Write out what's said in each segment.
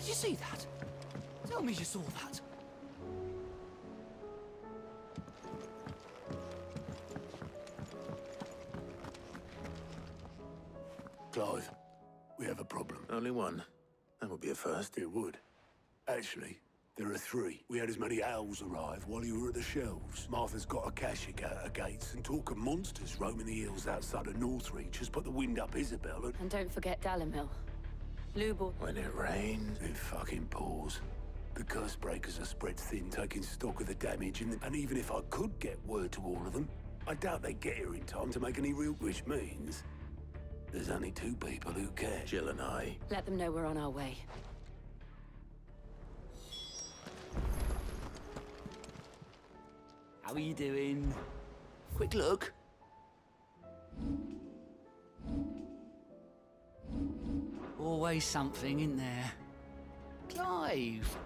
Did you see that? Tell me you saw that. Clive, we have a problem. Only one. That would be a first. It would. Actually, there are three. We had as many owls arrive while you were at the shelves. Martha's got a Akashic at her gates, and talk of monsters roaming the hills outside of Northreach has put the wind up Isabel and... And don't forget Dalimil. Lubor. When it rains. It fucking pours. The curse breakers are spread thin, taking stock of the damage, and even if I could get word to all of them, I doubt they get here in time to make any real... Which means... there's only two people who care. Jill and I. Let them know we're on our way. How are you doing? Quick look. Always something in there. Clive!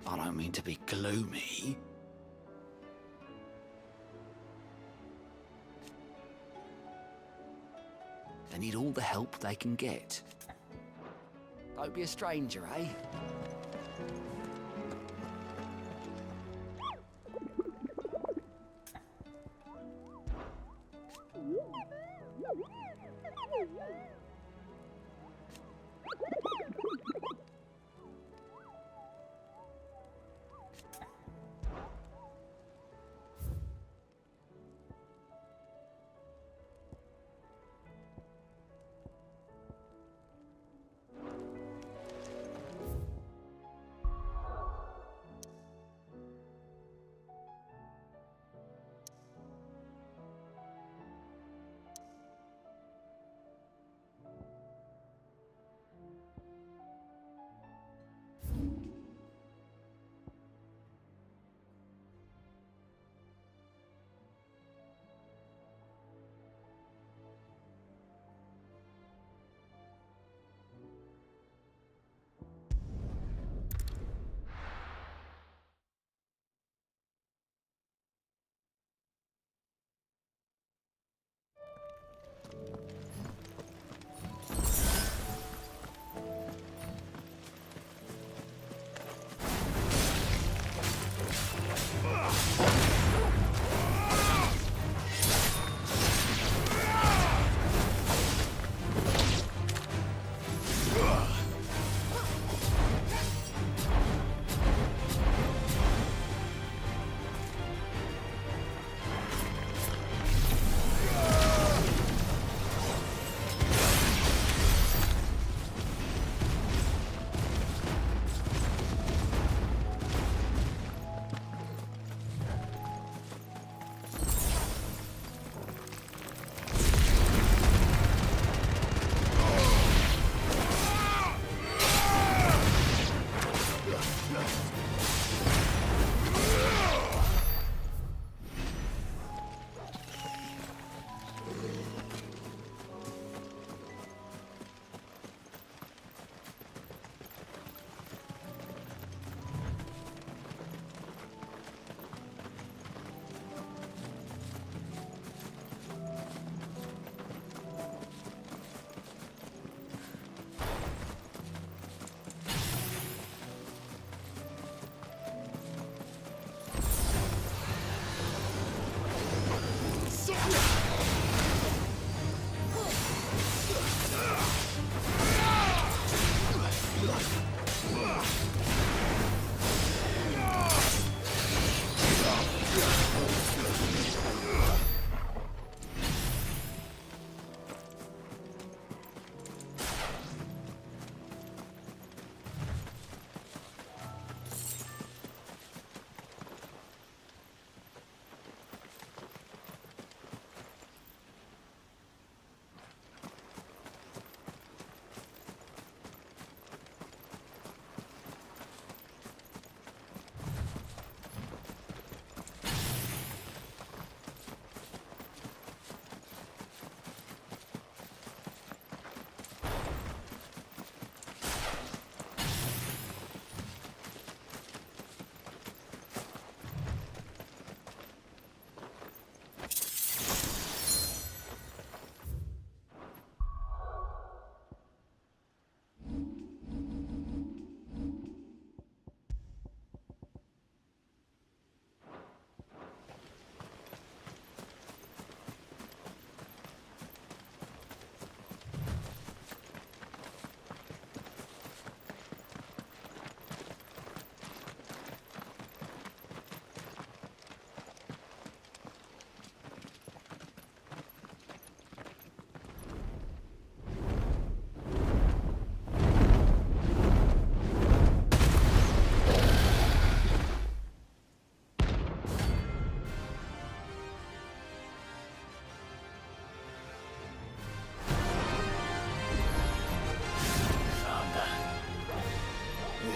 I don't mean to be gloomy. They need all the help they can get. Don't be a stranger, eh?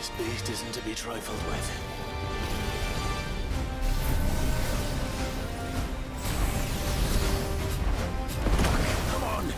This beast isn't to be trifled with. Come on!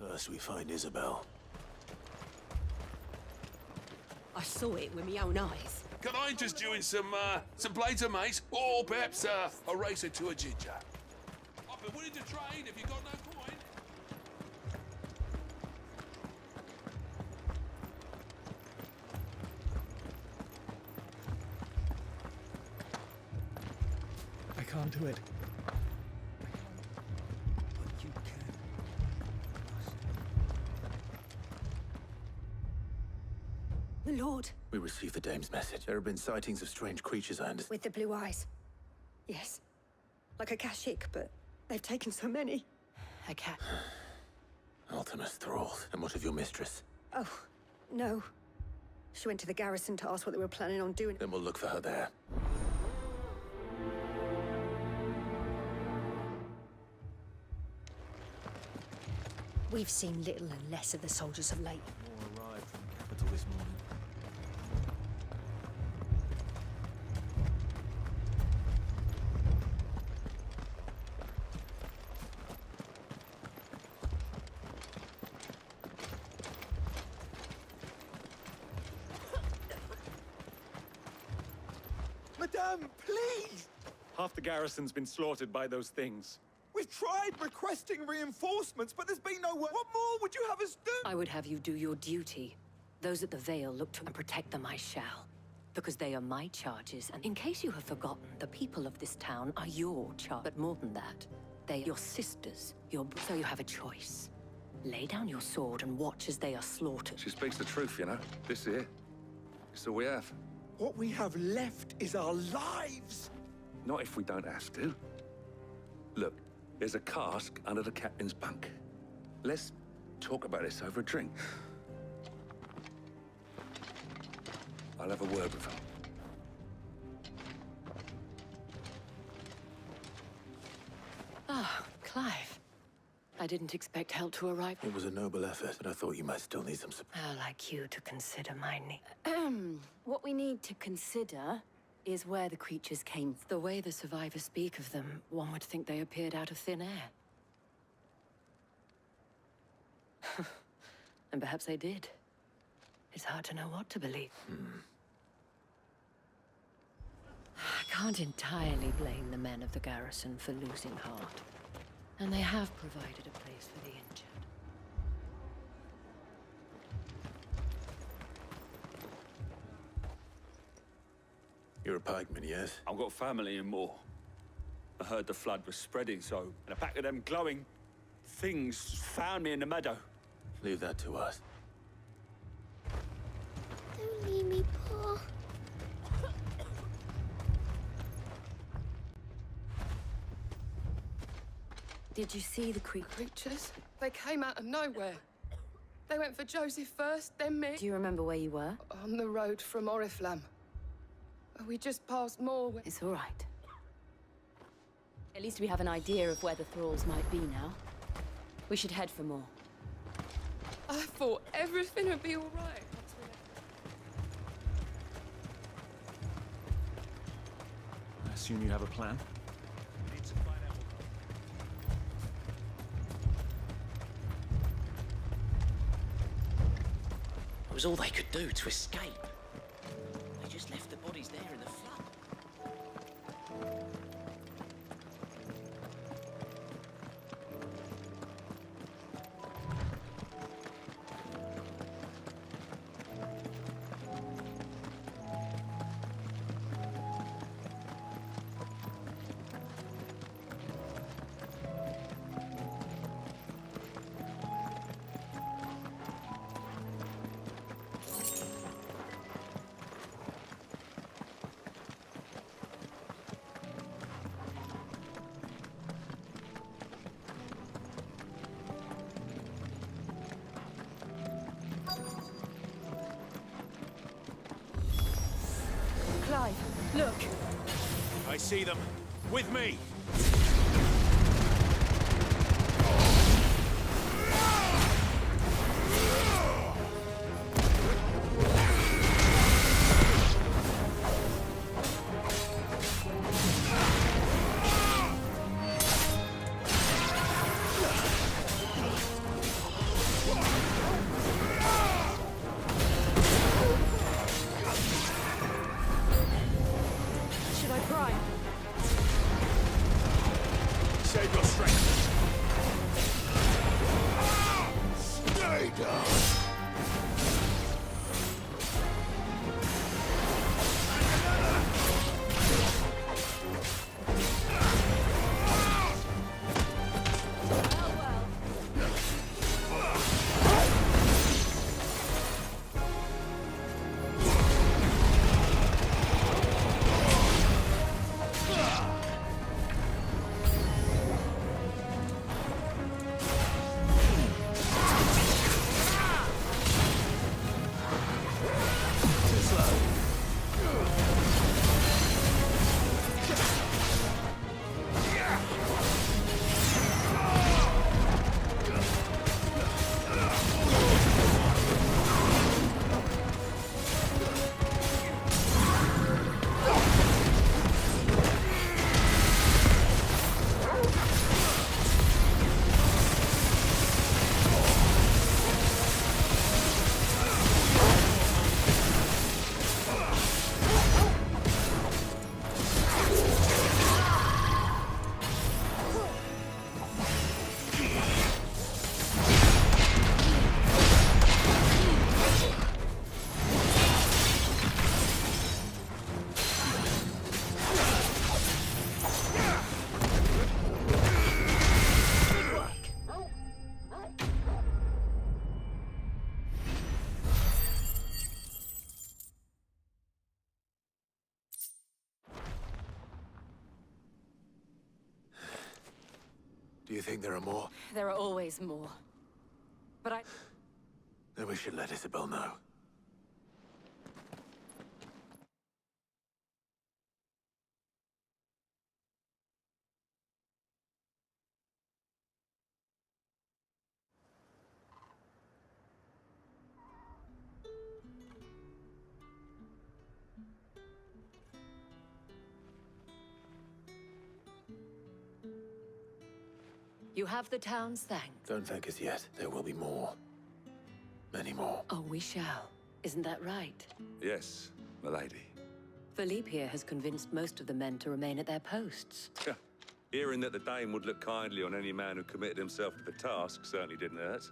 First we find Isabel. I saw it with my own eyes. Can I interest you in some plates of mace? Or perhaps a racer to a ginger? I've been willing to trade if you got no coin. I can't do it. But you can. The Lord. We received the dame's message. There have been sightings of strange creatures, I understand. With the blue eyes. Yes. Like a Kashyyyk, but they've taken so many. A cat. Ultimus thralls. And what of your mistress? Oh, no. She went to the garrison to ask what they were planning on doing. Then we'll look for her there. We've seen little and less of the soldiers of late. More arrived from the capital this morning. Madame, please! Half the garrison's been slaughtered by those things. We've tried requesting reinforcements, but there's been no word. What more would you have us do? I would have you do your duty. Those at the Vale look to and protect them I shall. Because they are my charges, and in case you have forgotten, the people of this town are your charge. But more than that, they are your sisters, so you have a choice. Lay down your sword and watch as they are slaughtered. She speaks the truth, you know. This here. It's all we have. What we have left is our lives! Not if we don't have to. Look, there's a cask under the captain's bunk. Let's talk about this over a drink. I'll have a word with him. Ah, Clive. I didn't expect help to arrive. It was a noble effort, but I thought you might still need some support. I'd like you to consider my need. What we need to consider is where the creatures came from. The way the survivors speak of them, one would think they appeared out of thin air. And perhaps they did. It's hard to know what to believe. I can't entirely blame the men of the garrison for losing heart. And they have provided a place for the injured. You're a pikeman, yes? I've got family in Moor. I heard the flood was spreading, so in a pack of them glowing things found me in the meadow. Leave that to us. Don't leave me, Paul. Did you see the Creatures? They came out of nowhere. They went for Joseph first, then me. Do you remember where you were? On the road from Oriflamme. We just passed Moor. It's all right. At least we have an idea of where the thralls might be now. We should head for more. I thought everything would be all right. I assume you have a plan? It was all they could do to escape. They just left the bodies there in the flood. Clive, look! I see them. With me! Do you think there are more? There are always more. But I... Then we should let Isabel know. You have the town's thanks. Don't thank us yet. There will be more. Many more. Oh, we shall. Isn't that right? Yes, milady. Philippe here has convinced most of the men to remain at their posts. Hearing that the Dame would look kindly on any man who committed himself to the task certainly didn't hurt.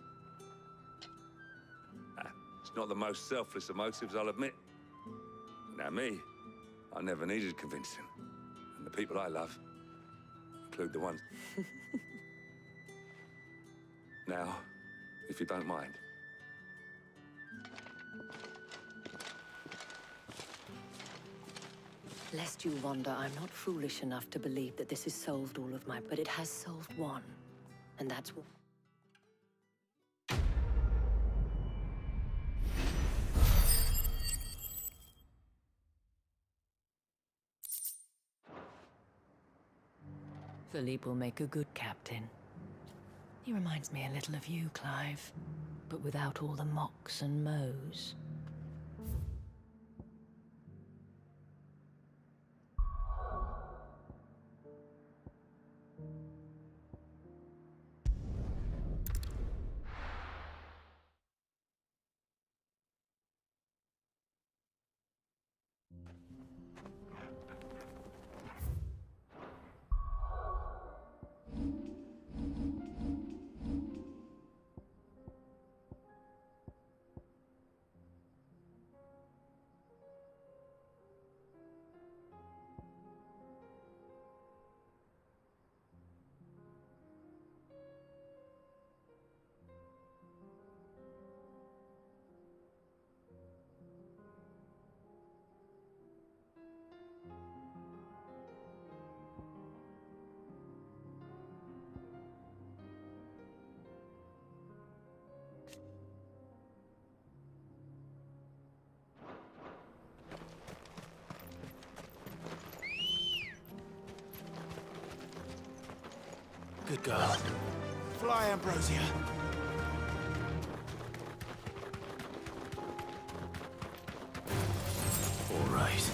It's not the most selfless of motives, I'll admit. Now me, I never needed convincing. And the people I love include the ones... Now, if you don't mind. Lest you wonder, I'm not foolish enough to believe that this has solved all of my... But it has solved one. And that's what... Philippe will make a good captain. He reminds me a little of you, Clive, but without all the mocks and mows. Good girl. Fly, Ambrosia. All right.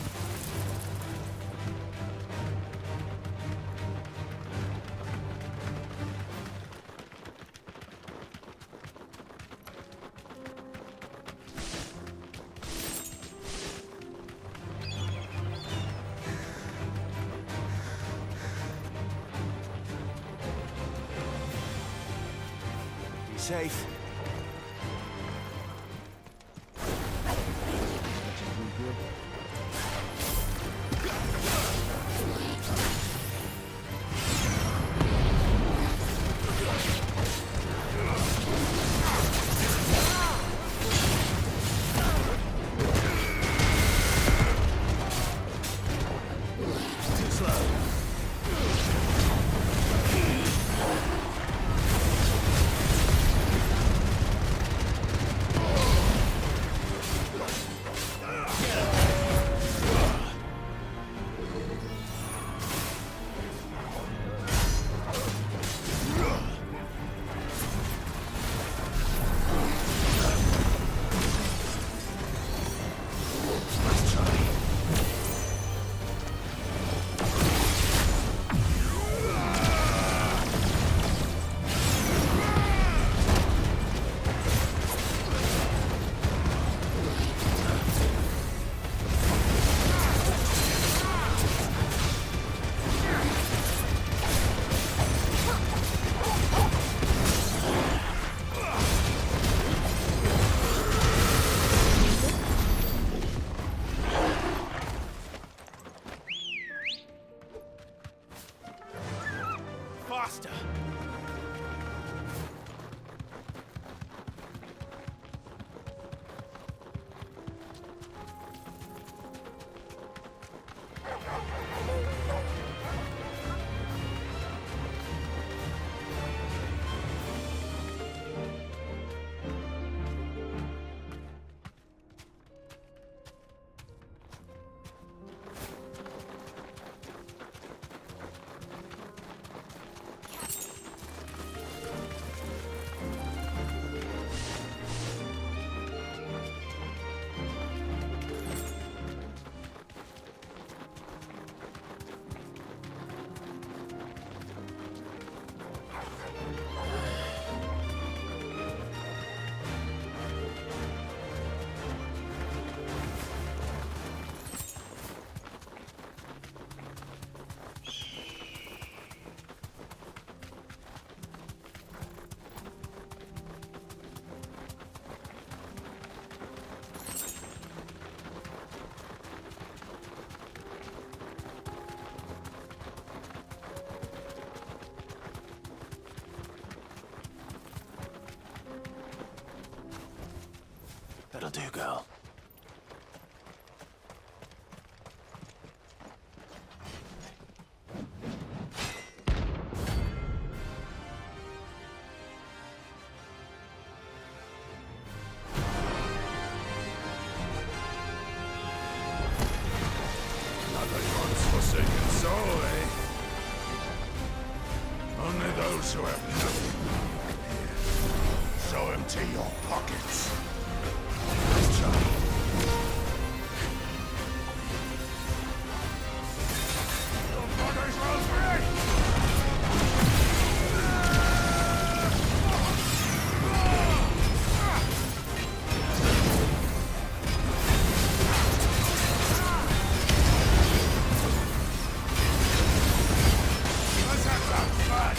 Safe. do, girl. Nothing wants forsaken soul, eh? Only those who have nothing. Here, so empty your pockets. Your brothers will free! Let's have some fun!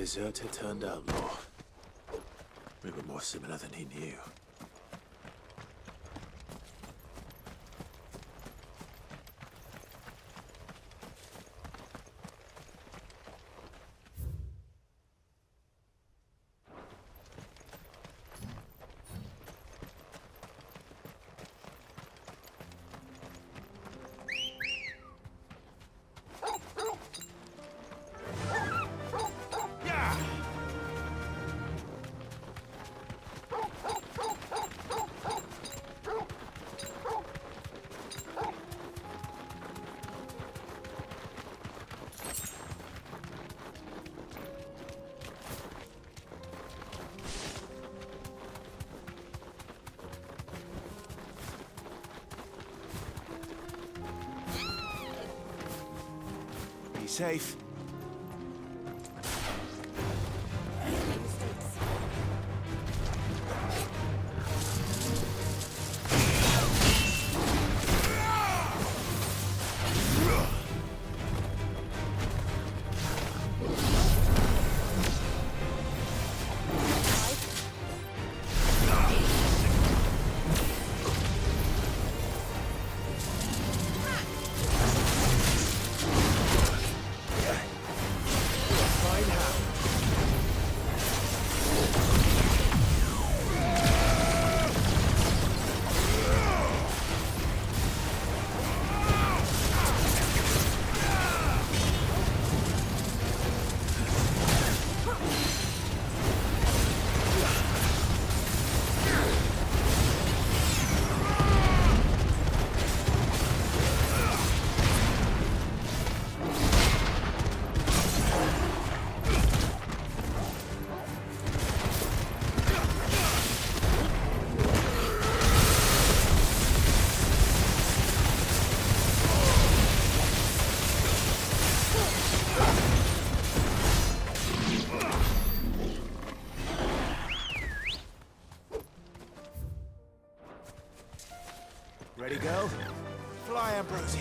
deserter turned outlaw. We were more similar than he knew. Be safe. Ready, go? Fly, Ambrosia.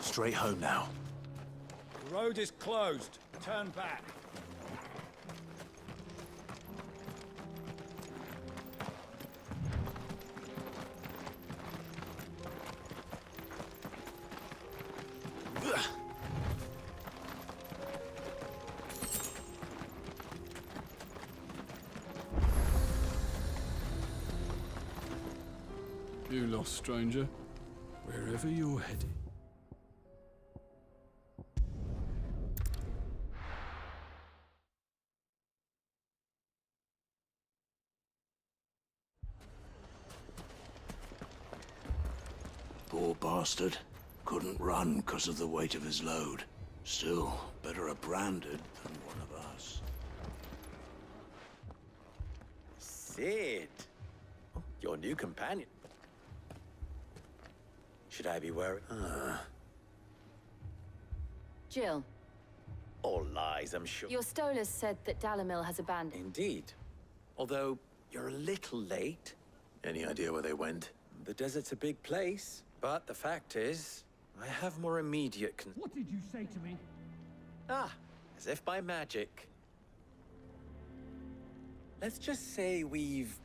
Straight home now. The road is closed. Turn back. You lost, stranger. Wherever you're headed. Poor bastard. Couldn't run because of the weight of his load. Still, better a branded than one of us. Sid! Oh, your new companion. Should I be worried? Jill, All lies, I'm sure. your Stolas said that Dalamil has abandoned. Indeed. Although, you're a little late. Any idea where they went? The desert's a big place, but the fact is, I have more immediate What did you say to me? Ah, as if by magic. Let's just say we've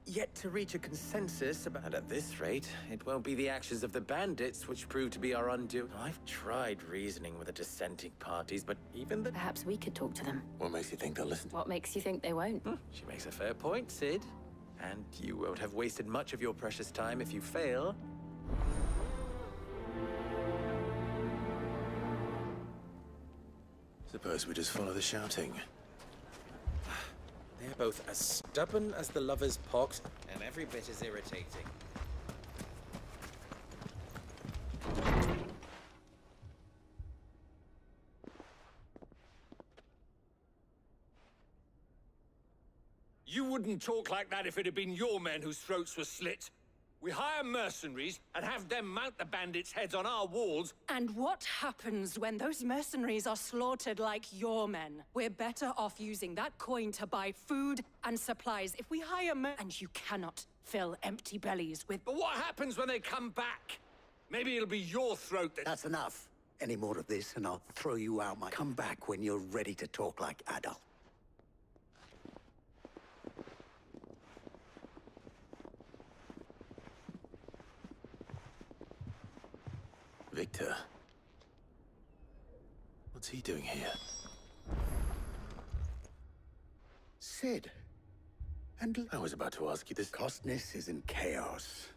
yet to reach a consensus about... And at this rate, it won't be the actions of the bandits which prove to be our undoing. I've tried reasoning with the dissenting parties, but even the... Perhaps we could talk to them. What makes you think they'll listen? What makes you think they won't? She makes a fair point, Sid. And you won't have wasted much of your precious time if you fail. Suppose we just follow the shouting. They're both as stubborn as the lover's pox, and every bit as irritating. You wouldn't talk like that if it had been your men whose throats were slit. We hire mercenaries and have them mount the bandits' heads on our walls. And what happens when those mercenaries are slaughtered like your men? We're better off using that coin to buy food and supplies. If we hire and you cannot fill empty bellies with... But what happens when they come back? Maybe it'll be your throat that... That's enough. Any more of this and I'll throw you out. Come back when you're ready to talk like adult. Victor. What's he doing here? Sid. And I was about to ask you this. Costness is in chaos.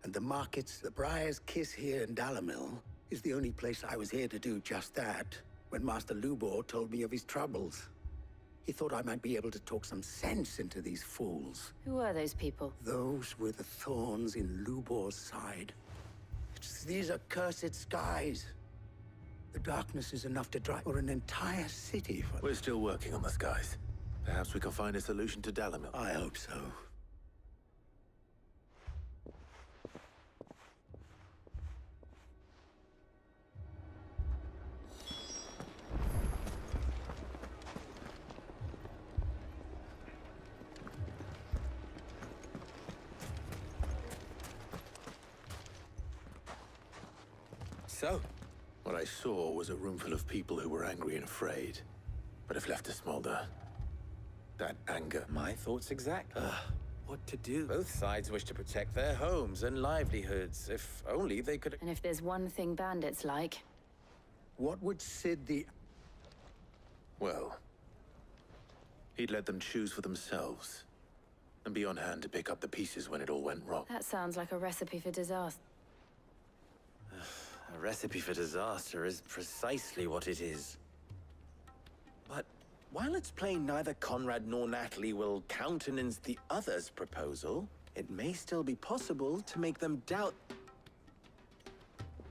And the markets, the Briar's Kiss here in Dalamil, is the only place I was here to do just that, when Master Lubor told me of his troubles. He thought I might be able to talk some sense into these fools. Who are those people? Those were the thorns in Lubor's side. These are cursed skies. The darkness is enough to drive for an entire city. We're still working on the skies. Perhaps we can find a solution to Dalamil. I hope so. So? What I saw was a room full of people who were angry and afraid, but if left to smolder, that anger... My thoughts exactly. What to do? Both sides wish to protect their homes and livelihoods. If only they could... And if there's one thing bandits like... What would Sid the... Well, he'd let them choose for themselves, and be on hand to pick up the pieces when it all went wrong. That sounds like a recipe for disaster. A recipe for disaster is precisely what it is. But while it's plain neither Conrad nor Natalie will countenance the other's proposal, it may still be possible to make them doubt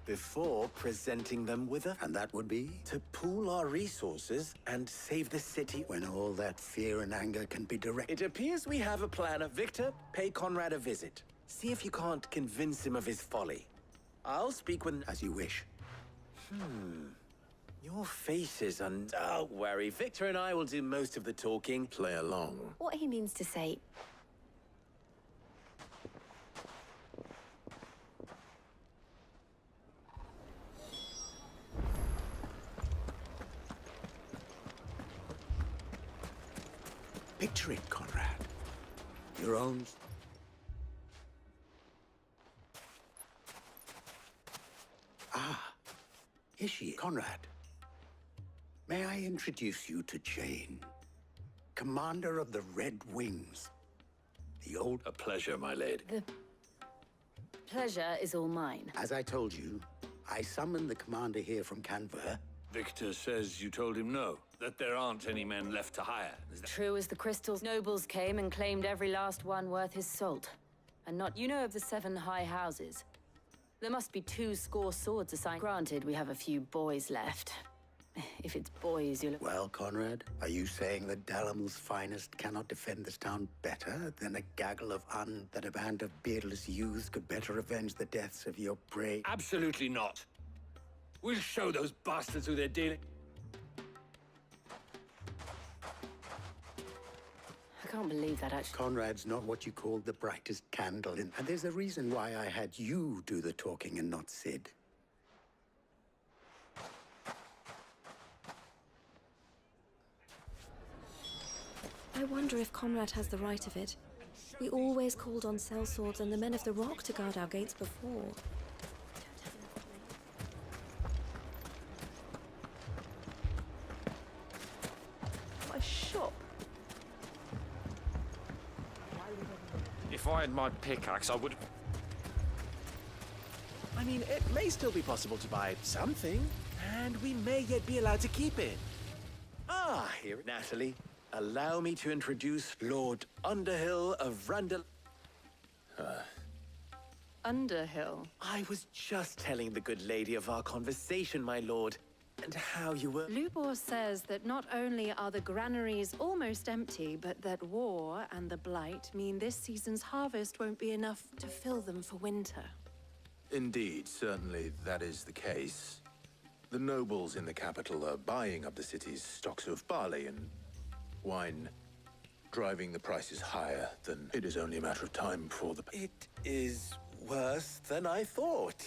before presenting them with a... And that would be? To pool our resources and save the city. When all that fear and anger can be directed. It appears we have a plan. Victor, pay Conrad a visit. See if you can't convince him of his folly. I'll speak with... As you wish. Your face is Don't worry. Victor and I will do most of the talking. Play along. What he means to say... Picture it, Conrad. Your own... Is she? Conrad. May I introduce you to Jane, commander of the Red Wings. The old... A pleasure, my lady. The pleasure is all mine. As I told you, I summoned the commander here from Canver. Victor says you told him no, that there aren't any men left to hire. Is that... True as the crystals, nobles came and claimed every last one worth his salt. And not... You know of the 7 high houses? There must be 2 swords assigned. Granted, we have a few boys left. If it's boys, you'll... Well, Conrad, are you saying that Dalamil's finest cannot defend this town better than a gaggle of that a band of beardless youths could better avenge the deaths of your prey? Absolutely not. We'll show those bastards who they're dealing... I can't believe that, actually. Conrad's not what you call the brightest candle in... And there's a reason why I had you do the talking and not Sid. I wonder if Conrad has the right of it. We always called on sellswords and the men of the Rock to guard our gates before. My shop. had my pickaxe, I would... I mean, it may still be possible to buy something, and we may yet be allowed to keep it. Ah, here, Natalie. Allow me to introduce Lord Underhill of Randall... Underhill? I was just telling the good lady of our conversation, my lord, and how you were... Lubor says that not only are the granaries almost empty, but that war and the Blight mean this season's harvest won't be enough to fill them for winter. Indeed, certainly that is the case. The nobles in the capital are buying up the city's stocks of barley and wine, driving the prices higher than it is only a matter of time before the... It is worse than I thought.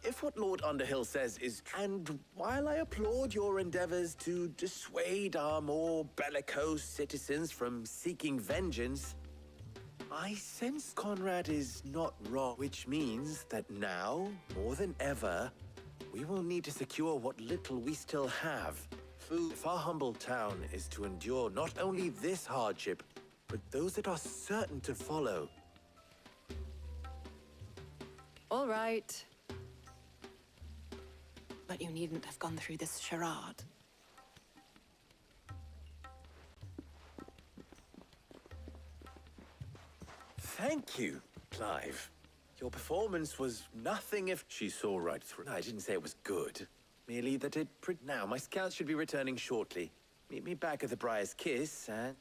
If what Lord Underhill says is true, and while I applaud your endeavors to dissuade our more bellicose citizens from seeking vengeance, I sense Conrad is not wrong, which means that now, more than ever, we will need to secure what little we still have. Food. If our humble town is to endure not only this hardship, but those that are certain to follow. All right. But you needn't have gone through this charade. Thank you, Clive. Your performance was nothing if... She saw right through. I didn't say it was good. Merely that it... Now, my scouts should be returning shortly. Meet me back at the Briar's Kiss, and...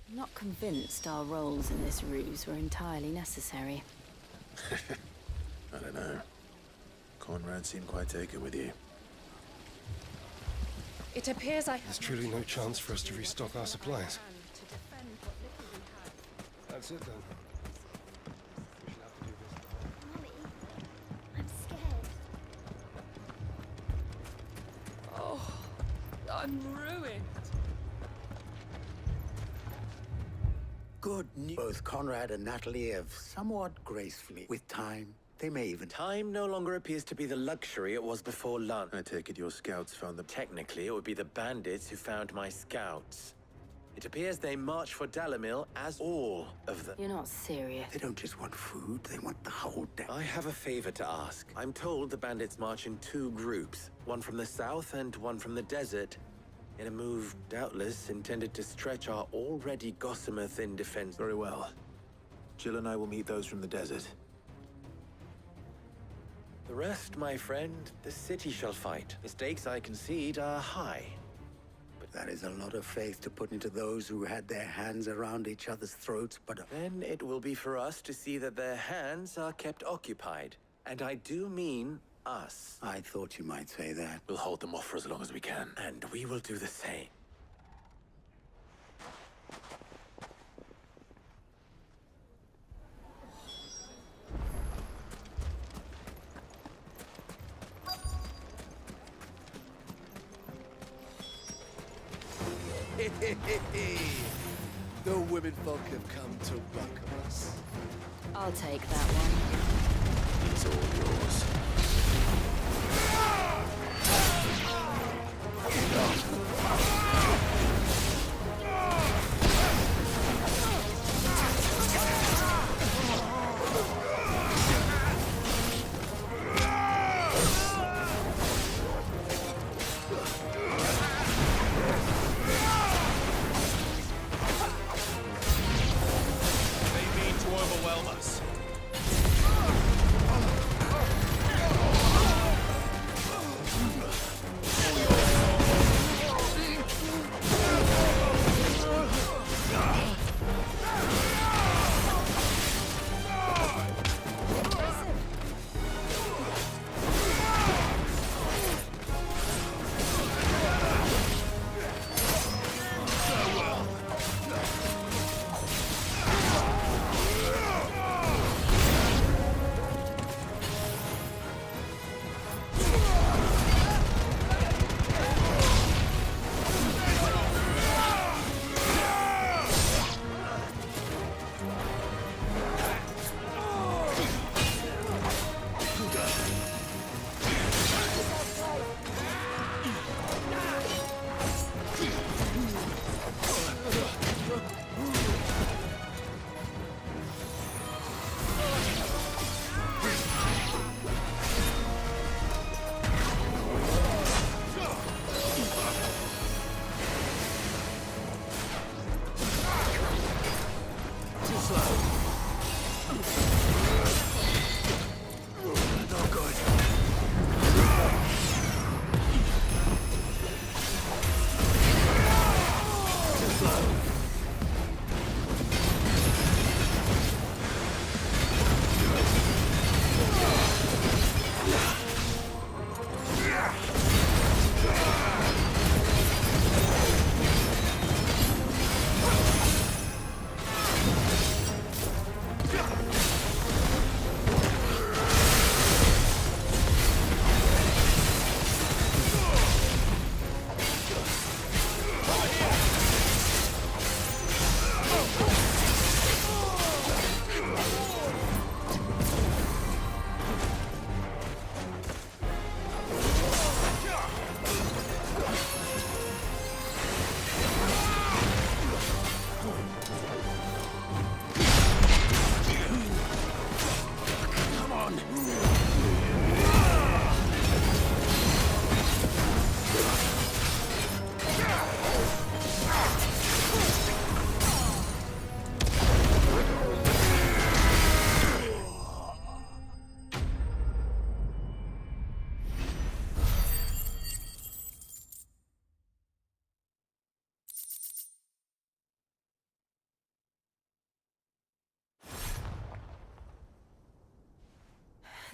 I'm not convinced our roles in this ruse were entirely necessary. I don't know. Conrad seemed quite taken with you. It appears There's truly no chance for us to restock our supplies. That's it then. We shall have to do this. Mommy, I'm scared. Oh, I'm ruined. Good news. Both Conrad and Natalie have somewhat gracefully. With time, they may even... Time no longer appears to be the luxury it was before lunch. I take it your scouts found them. Technically, it would be the bandits who found my scouts. It appears they marched for Dalamil as all of them. You're not serious. They don't just want food, they want the whole day. I have a favor to ask. I'm told the bandits march in 2 groups, one from the south and one from the desert, in a move doubtless intended to stretch our already gossamer thin defense. Very well. Jill and I will meet those from the desert. The rest, my friend, the city shall fight. The stakes, I concede, are high. That is a lot of faith to put into those who had their hands around each other's throats, but... Then it will be for us to see that their hands are kept occupied. And I do mean us. I thought you might say that. We'll hold them off for as long as we can. And we will do the same. The women folk have come to welcome us. I'll take that one. It's all yours.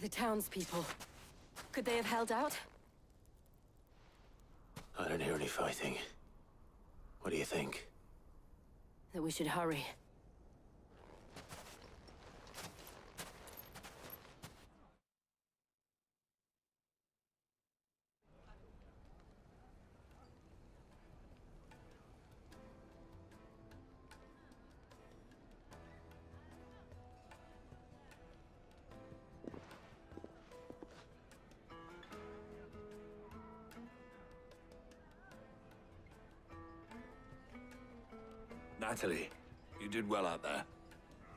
The townspeople. Could they have held out? I don't hear any fighting. What do you think? That we should hurry. Natalie, you did well out there.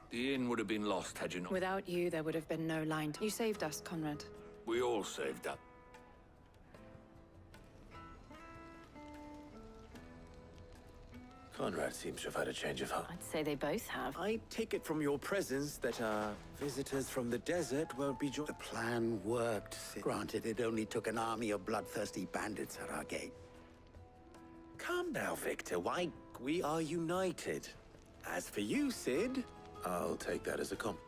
The inn would have been lost had you not... Without you, there would have been no line. You saved us, Conrad. We all saved up. Conrad seems to have had a change of heart. I'd say they both have. I take it from your presence that our visitors from the desert won't be The plan worked, Sid. Granted, it only took an army of bloodthirsty bandits at our gate. Calm now, Victor. Why, we are united. As for you, Sid... I'll take that as a compliment.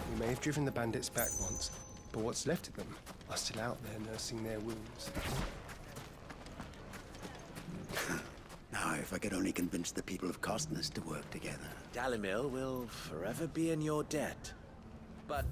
We may have driven the bandits back once, but what's left of them are still out there nursing their wounds. Now, if I could only convince the people of Costness to work together. Dalimil will forever be in your debt. But...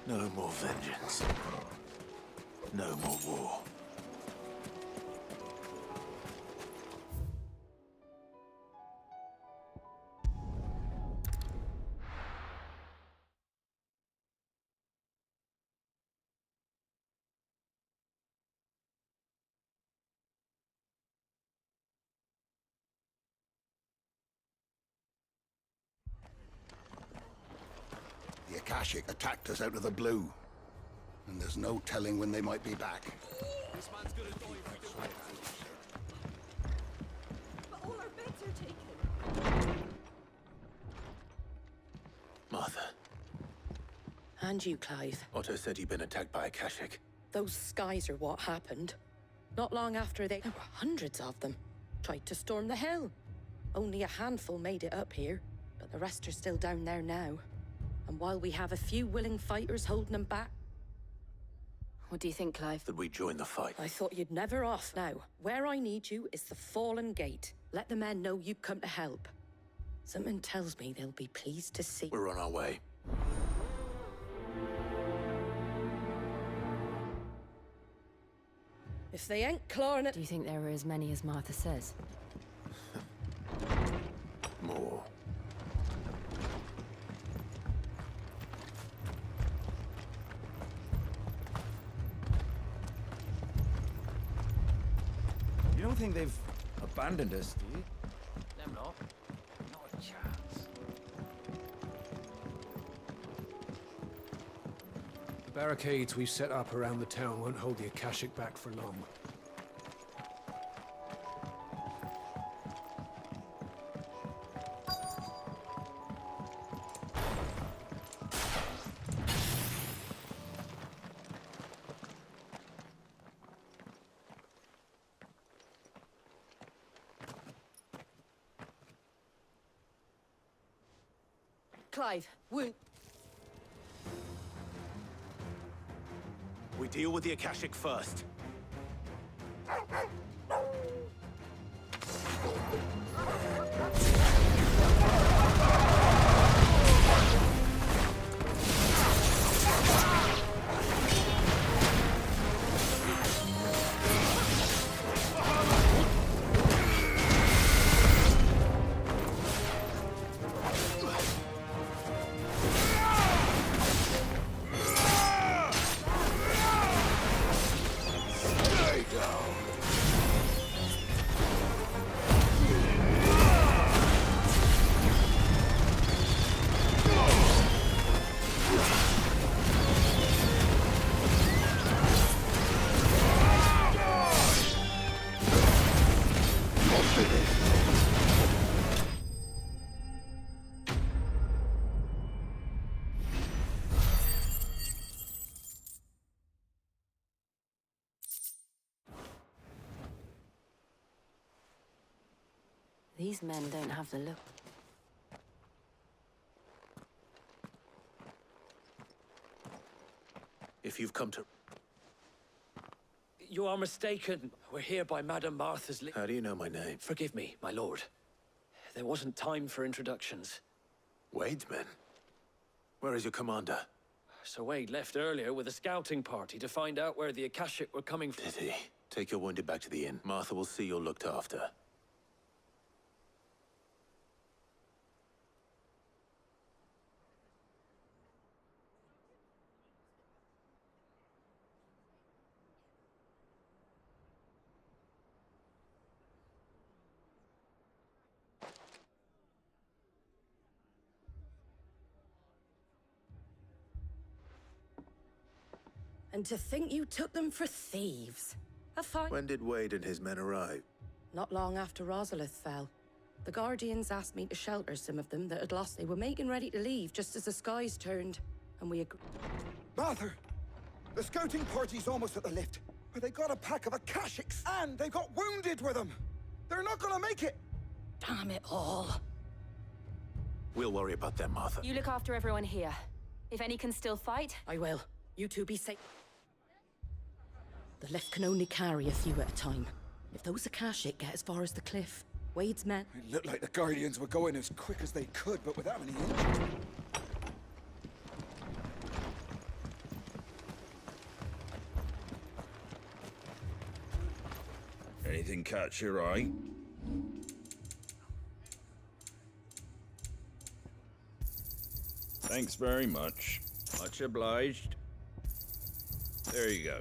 No more vengeance. No more war. The Akashic attacked us out of the blue. And there's no telling when they might be back. This man's gonna die if we do it. But all our beds are taken. Martha, And you, Clive. Otto said you'd been attacked by Akashic. Those skies are what happened. Not long after there were hundreds of them. Tried to storm the hill. Only a handful made it up here, but the rest are still down there now. And while we have a few willing fighters holding them back... What do you think, Clive? That we join the fight. I thought you'd never off. Now, where I need you is the Fallen Gate. Let the men know you come to help. Something tells me they'll be pleased to see... We're on our way. If they ain't clawing it... Do you think there are as many as Martha says? More. You don't think they've abandoned us, do you? Them lot? Not a chance. The barricades we've set up around the town won't hold the Akashic back for long. Clive, We deal with the Akashic first. These men don't have the look. If you've come to... You are mistaken. We're here by Madame Martha's How do you know my name? Forgive me, my lord. There wasn't time for introductions. Wade's men? Where is your commander? Sir Wade left earlier with a scouting party to find out where the Akashic were coming from. Did he? Take your wounded back to the inn. Martha will see you're looked after. And to think you took them for thieves. A fine... When did Wade and his men arrive? Not long after Rosalith fell. The Guardians asked me to shelter some of them that had lost. They were making ready to leave just as the skies turned, and we agreed. Martha! The scouting party's almost at the lift, but they got a pack of Akashics, and they got wounded with them. They're not gonna make it. Damn it all. We'll worry about them, Martha. You look after everyone here. If any can still fight... I will. You two be safe. The lift can only carry a few at a time. If those Akashic get as far as the cliff, Wade's men... It looked like the Guardians were going as quick as they could, but without any injured. Anything catch your eye? Thanks very much. Much obliged. There you go.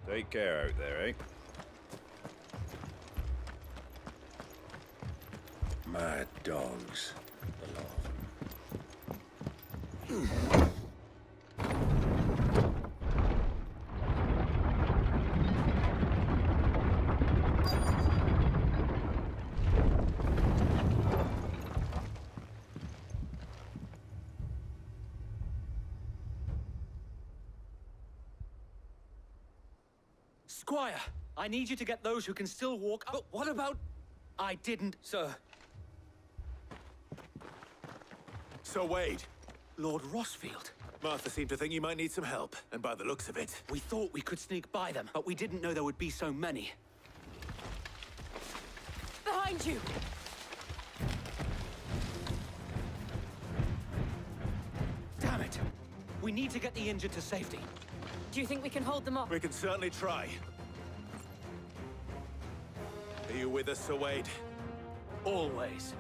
Take care out there, eh? Mad dogs. Squire, I need you to get those who can still walk. But what about... I didn't, sir. So, Wade. Lord Rossfield. Martha seemed to think you might need some help, and by the looks of it... We thought we could sneak by them, but we didn't know there would be so many. Behind you! Damn it! We need to get the injured to safety. Do you think we can hold them off? We can certainly try. Are you with us, Sir Wade? Always.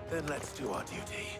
Then let's do our duty.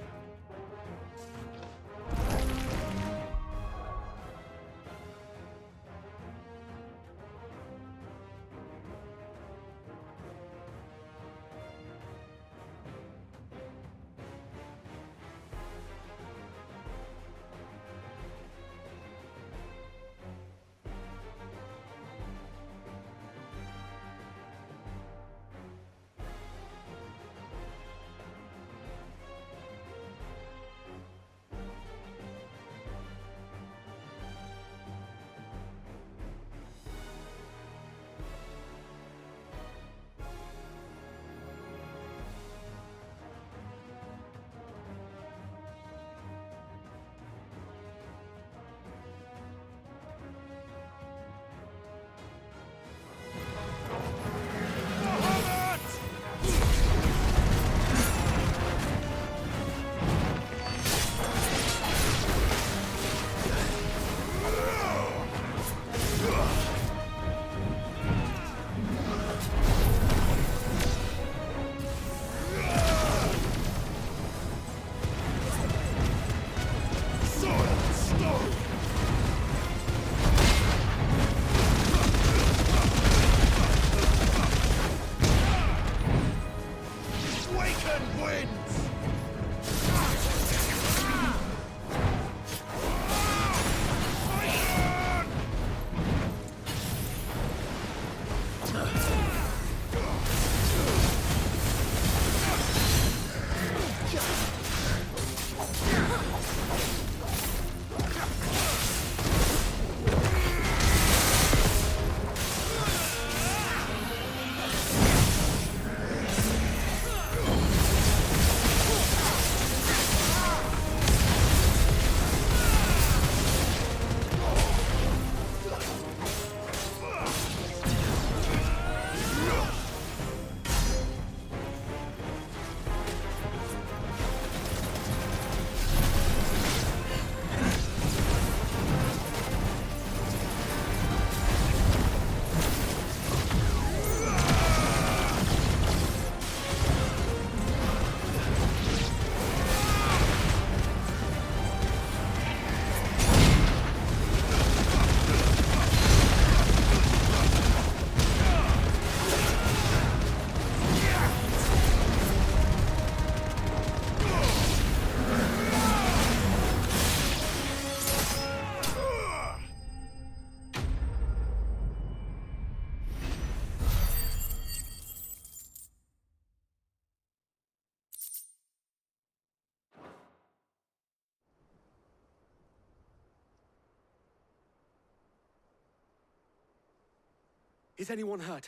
Is anyone hurt?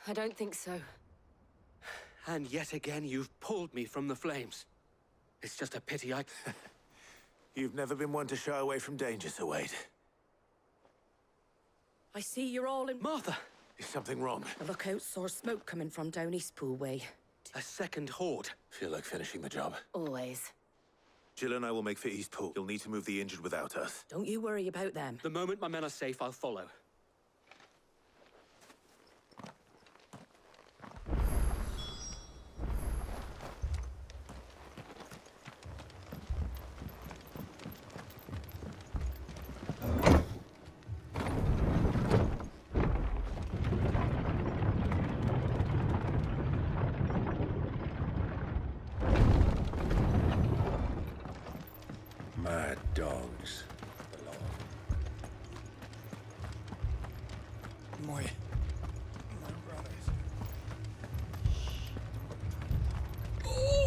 I don't think so. And yet again, you've pulled me from the flames. It's just a pity I... You've never been one to shy away from danger, Sir Wade. I see you're all in... Martha! Is something wrong? The lookout saw smoke coming from down Eastpool way. A second horde. Feel like finishing the job. Always. Jill and I will make for Eastpool. You'll need to move the injured without us. Don't you worry about them. The moment my men are safe, I'll follow. Mad dogs. My brothers.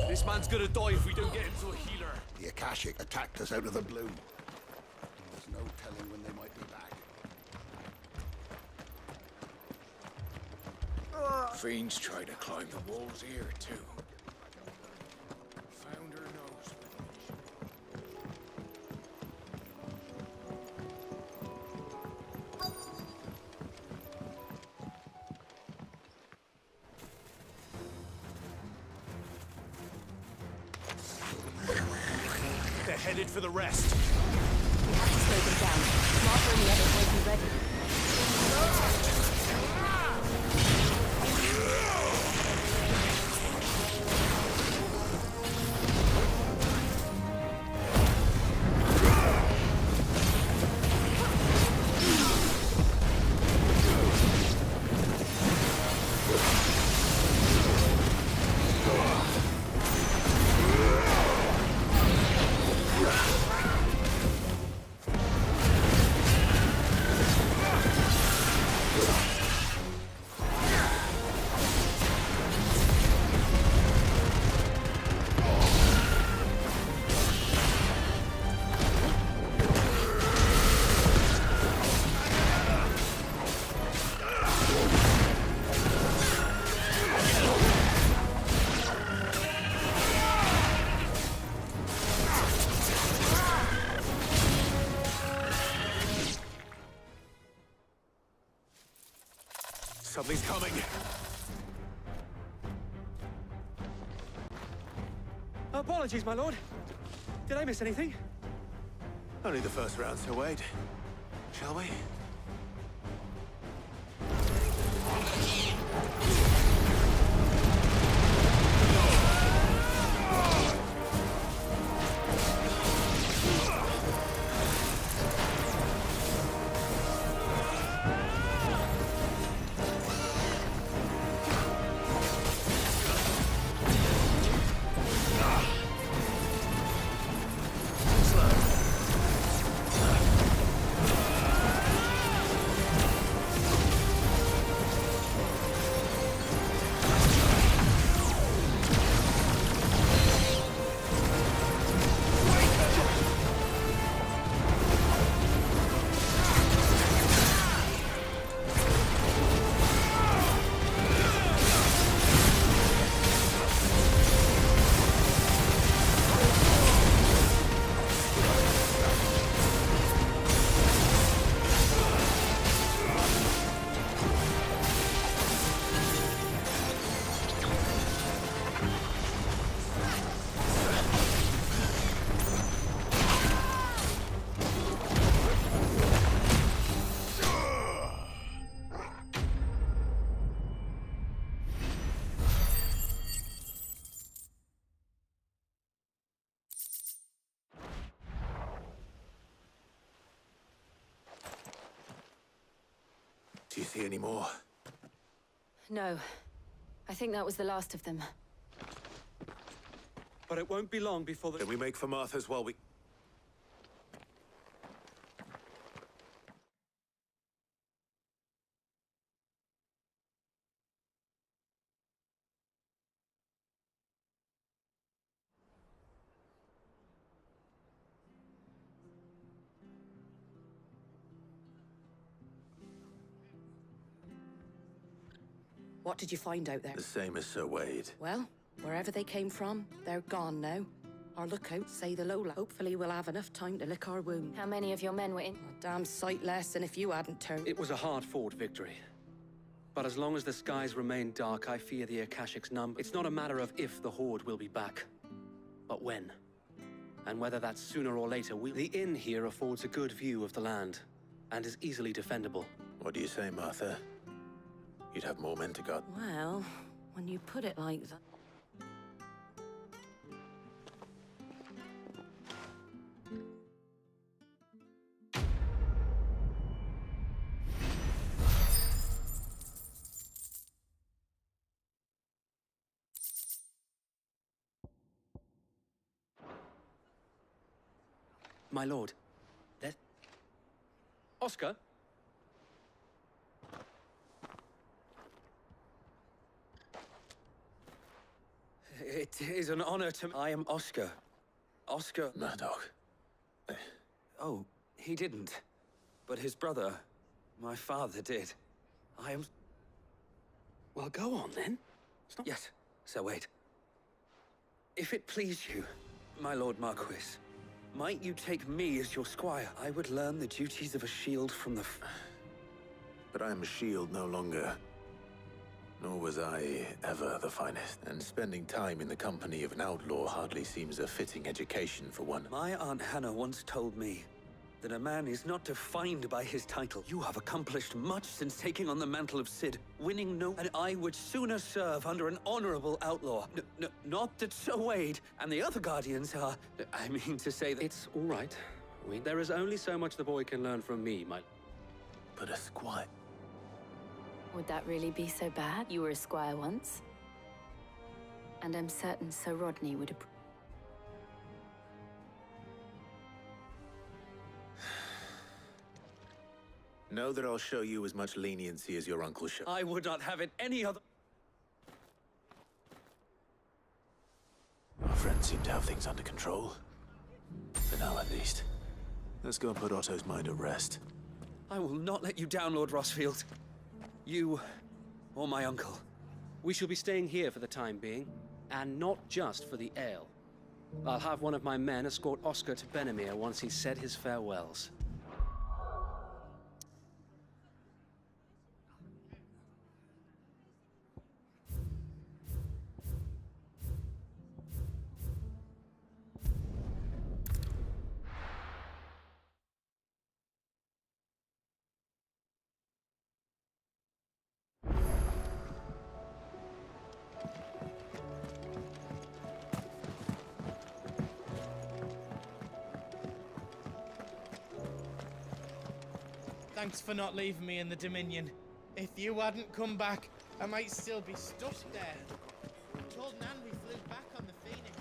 This man's gonna die if we don't get him to a healer. The Akashic attacked us out of the blue. There's no telling when they might be back. Fiends try to climb the walls here, too. Founder knows. They're headed for the rest. We have to slow them down. Martha and the others won't be ready. Something's coming. Apologies, my lord. Did I miss anything? Only the first round, Sir Wade. Shall we? Do you see any more? No. I think that was the last of them. But it won't be long before the... Then we make for Martha's while we... What did you find out there? The same as Sir Wade. Well, wherever they came from, they're gone now. Our lookouts say the Lola. Hopefully we'll have enough time to lick our wound. How many of your men were in? A damn sight less than if you hadn't turned. It was a hard-fought victory. But as long as the skies remain dark, I fear the Akashic's number. It's not a matter of if the Horde will be back, but when. And whether that's sooner or later, The inn here affords a good view of the land, and is easily defendable. What do you say, Martha? You'd have more men to guard. Well, when you put it like that... My lord, Oscar? It is an honor to... I am Oscar. Oscar... Murdoch. Oh, he didn't. But his brother, my father, did. I am... Well, go on, then. Yes, Sir Wade. If it please you, my Lord Marquis, might you take me as your squire? I would learn the duties of a shield from the... But I am a shield no longer. Nor was I ever the finest. And spending time in the company of an outlaw hardly seems a fitting education for one. My Aunt Hannah once told me that a man is not defined by his title. You have accomplished much since taking on the mantle of Cid, winning no... And I would sooner serve under an honorable outlaw. Not that Sir Wade and the other Guardians are... I mean to say that... It's all right. There is only so much the boy can learn from me, my... But a squire... Would that really be so bad? You were a squire once. And I'm certain Sir Rodney would approve. Know that I'll show you as much leniency as your uncle showed. I would not have it any other... Our friends seem to have things under control. For now, at least. Let's go and put Otto's mind at rest. I will not let you down, Lord Rossfield. You, or my uncle. We shall be staying here for the time being, and not just for the ale. I'll have one of my men escort Oscar to Benimir once he's said his farewells. Thanks for not leaving me in the Dominion. If you hadn't come back, I might still be stuck there. I told Nan we flew back on the Phoenix.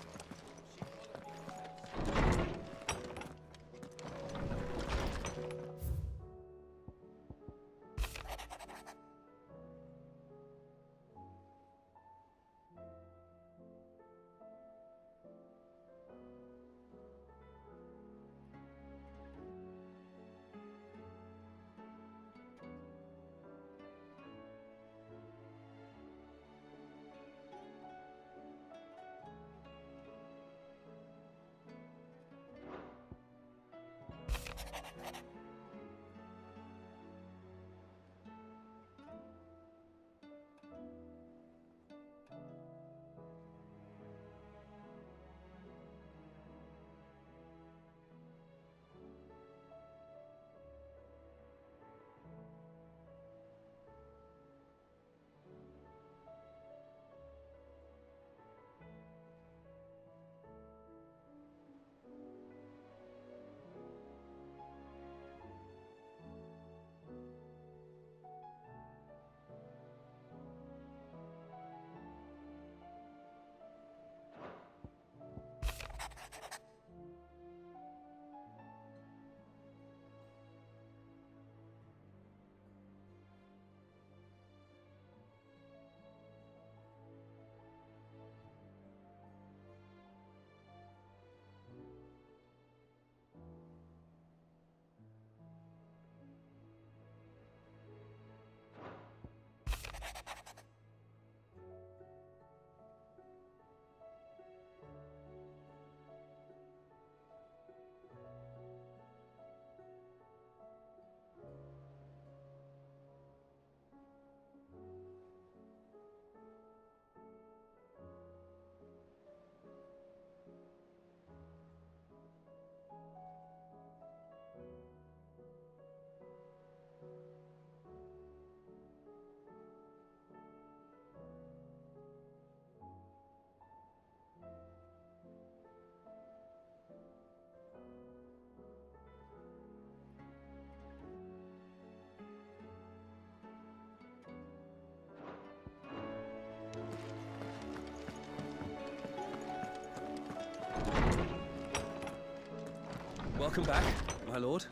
Welcome back, my lord.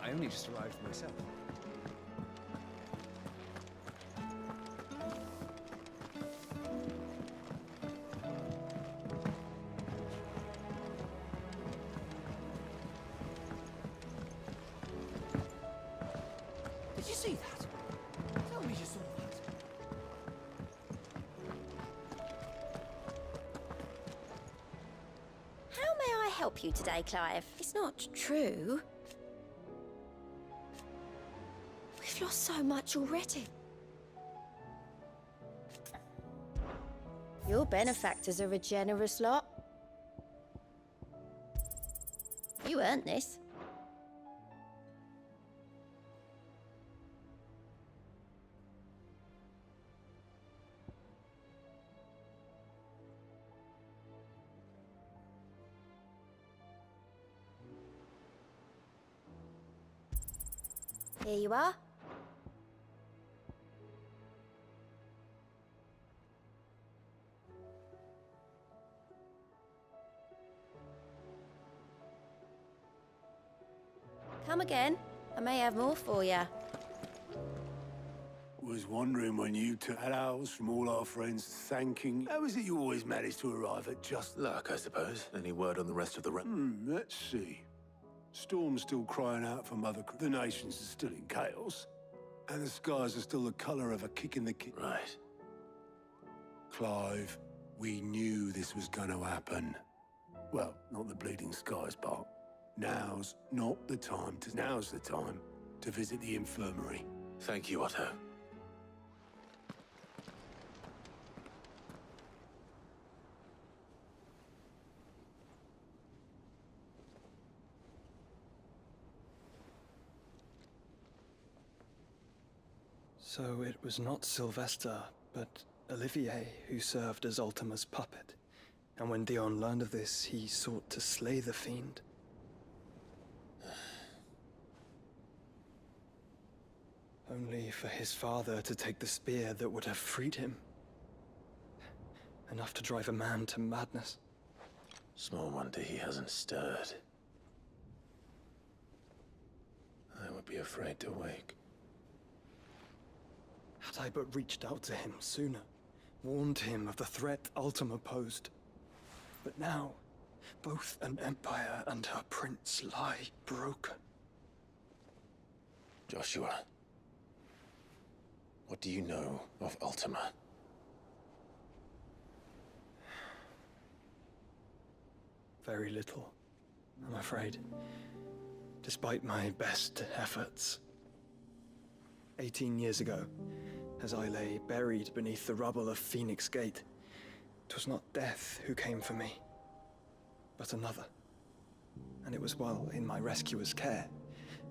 I only just arrived myself. Did you see that? Tell me you saw that. How may I help you today, Clive? It's not true. We've lost so much already. Your benefactors are a generous lot. You earned this. Here you are. Come again. I may have more for you. Was wondering when you took hours from all our friends thanking. How is it you always manage to arrive at just Luck, I suppose. Any word on the rest of the let's see. Storm's still crying out for Mother. The nations are still in chaos. And the skies are still the colour of a kick in the kit. Right. Clive, we knew this was going to happen. Well, not the bleeding skies part. Now's not the time to... Now's the time to visit the infirmary. Thank you, Otto. So it was not Sylvester, but Olivier who served as Ultima's puppet. And when Dion learned of this, he sought to slay the fiend. Only for his father to take the spear that would have freed him. Enough to drive a man to madness. Small wonder he hasn't stirred. I would be afraid to wake. Had I but reached out to him sooner, warned him of the threat Ultima posed. But now, both an empire and her prince lie broken. Joshua, what do you know of Ultima? Very little, I'm afraid. Despite my best efforts. 18 years ago, as I lay buried beneath the rubble of Phoenix Gate, 'twas not death who came for me, but another. And it was while in my rescuer's care,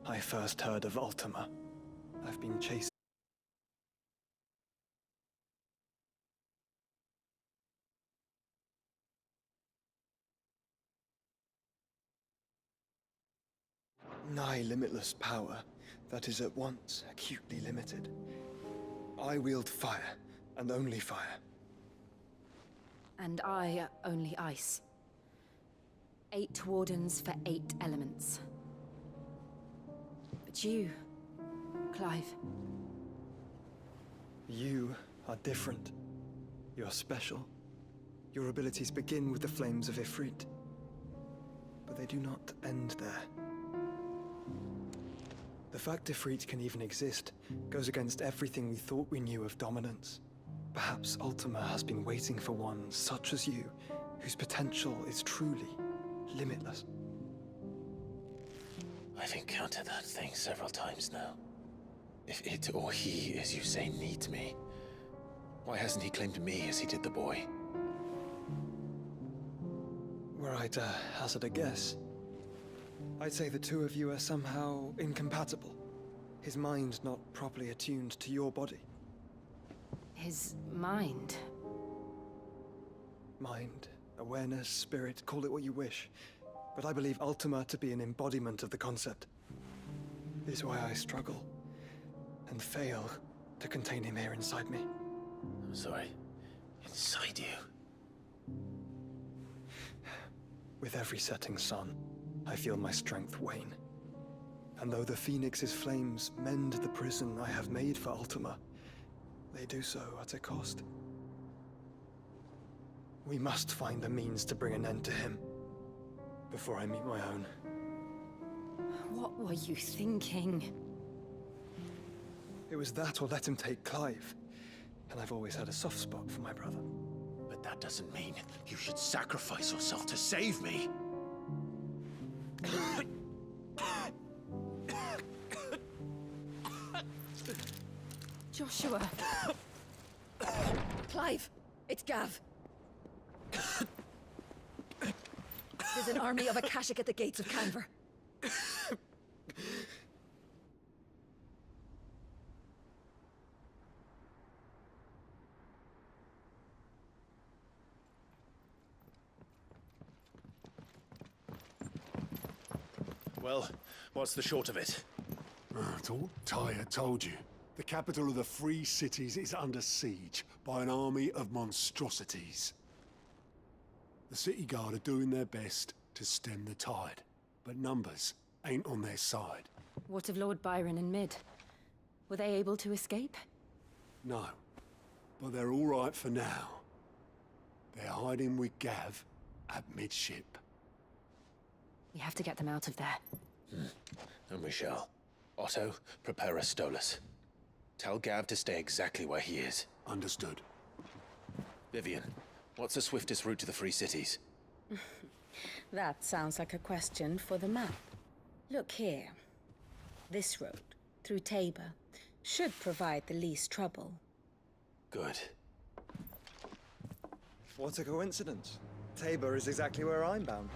I first heard of Ultima. I've been chasing nigh limitless power that is at once acutely limited. I wield fire, and only fire. And I only ice. 8 wardens for 8 elements. But you, Clive. You are different. You're special. Your abilities begin with the flames of Ifrit. But they do not end there. The fact Ifrit can even exist goes against everything we thought we knew of dominance. Perhaps Ultima has been waiting for one such as you, whose potential is truly limitless. I've encountered that thing several times now. If it or he, as you say, needs me, why hasn't he claimed me as he did the boy? Were I to hazard a guess, I'd say the two of you are somehow incompatible. His mind not properly attuned to your body. His mind? Mind, awareness, spirit, call it what you wish. But I believe Ultima to be an embodiment of the concept. This is why I struggle and fail to contain him here inside me. I'm sorry. Inside you? With every setting sun, I feel my strength wane. And though the Phoenix's flames mend the prison I have made for Ultima, they do so at a cost. We must find a means to bring an end to him before I meet my own. What were you thinking? It was that or let him take Clive. And I've always had a soft spot for my brother. But that doesn't mean you should sacrifice yourself to save me. Joshua. Clive, it's Gav. There's an army of Akashic at the gates of Canver. Well, what's the short of it? It's all Tyre told you. The capital of the Free Cities is under siege by an army of monstrosities. The city guard are doing their best to stem the tide, but numbers ain't on their side. What of Lord Byron and Mid? Were they able to escape? No, but they're all right for now. They're hiding with Gav at midship. We have to get them out of there. And we shall. Otto, prepare a Stolas. Tell Gav to stay exactly where he is. Understood. Vivian, what's the swiftest route to the Free Cities? That sounds like a question for the map. Look here. This road, through Tabor, should provide the least trouble. Good. What a coincidence. Tabor is exactly where I'm bound.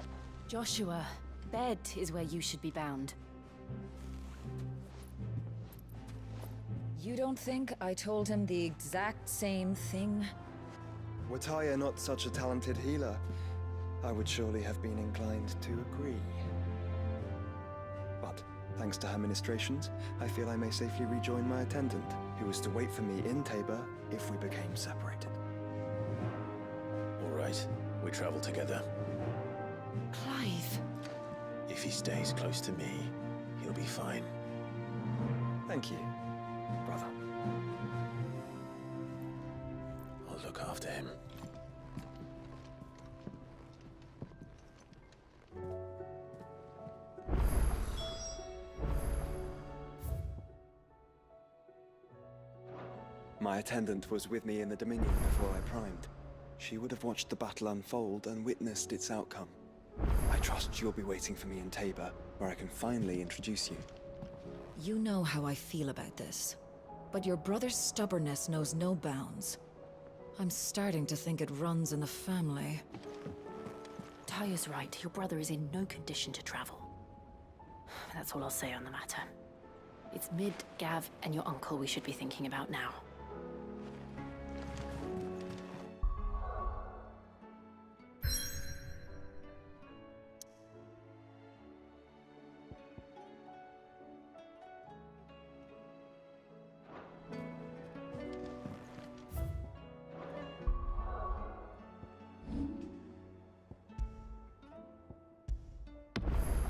Joshua, bed is where you should be bound. You don't think I told him the exact same thing? Were Tyre not such a talented healer, I would surely have been inclined to agree. But, thanks to her ministrations, I feel I may safely rejoin my attendant, who was to wait for me in Tabor if we became separated. All right, we travel together. Clive. If he stays close to me, he'll be fine. Thank you, brother. I'll look after him. My attendant was with me in the Dominion before I primed. She would have watched the battle unfold and witnessed its outcome. I trust you'll be waiting for me in Tabor, where I can finally introduce you. You know how I feel about this, but your brother's stubbornness knows no bounds. I'm starting to think it runs in the family. Tyre's right. Your brother is in no condition to travel. That's all I'll say on the matter. It's Mid, Gav, and your uncle we should be thinking about now.